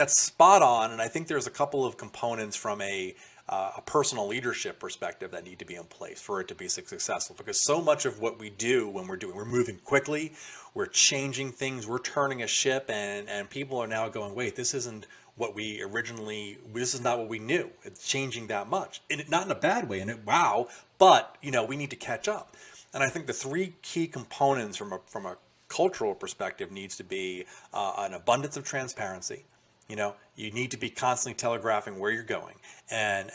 That's spot on, and I think there's a couple of components from a personal leadership perspective that need to be in place for it to be successful. Because so much of what we do when we're moving quickly, we're changing things, we're turning a ship, and people are now going, wait, this isn't what we originally. This is not what we knew. It's changing that much, and not in a bad way. And wow, but we need to catch up. And I think the three key components from a cultural perspective needs to be an abundance of transparency. You need to be constantly telegraphing where you're going, and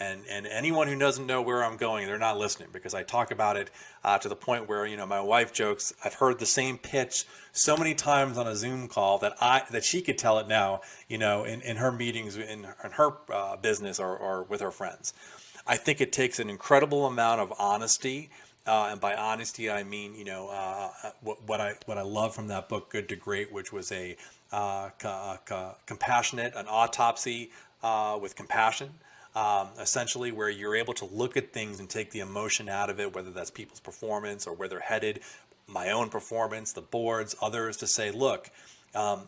anyone who doesn't know where I'm going, they're not listening, because I talk about it to the point where my wife jokes, I've heard the same pitch so many times on a Zoom call that she could tell it now, in her meetings, in her business, or with her friends. I think it takes an incredible amount of honesty. And by honesty, I mean, what I love from that book, Good to Great, which was a compassionate, an autopsy with compassion, essentially, where you're able to look at things and take the emotion out of it, whether that's people's performance or where they're headed, my own performance, the board's, others, to say, look,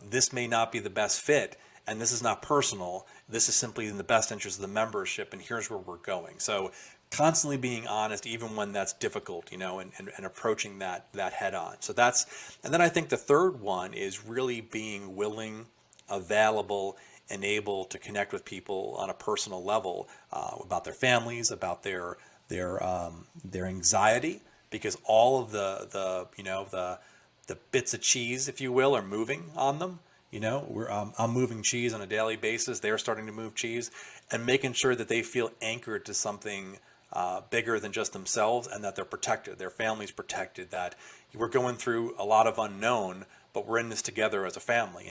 this may not be the best fit, and this is not personal. This is simply in the best interest of the membership, and here's where we're going. So constantly being honest, even when that's difficult, and approaching that head on. So and then I think the third one is really being willing, available, and able to connect with people on a personal level, about their families, about their anxiety, because all of the bits of cheese, if you will, are moving on them. I'm moving cheese on a daily basis. They're starting to move cheese, and making sure that they feel anchored to something bigger than just themselves, and that they're protected, their family's protected, that we're going through a lot of unknown, but we're in this together as a family.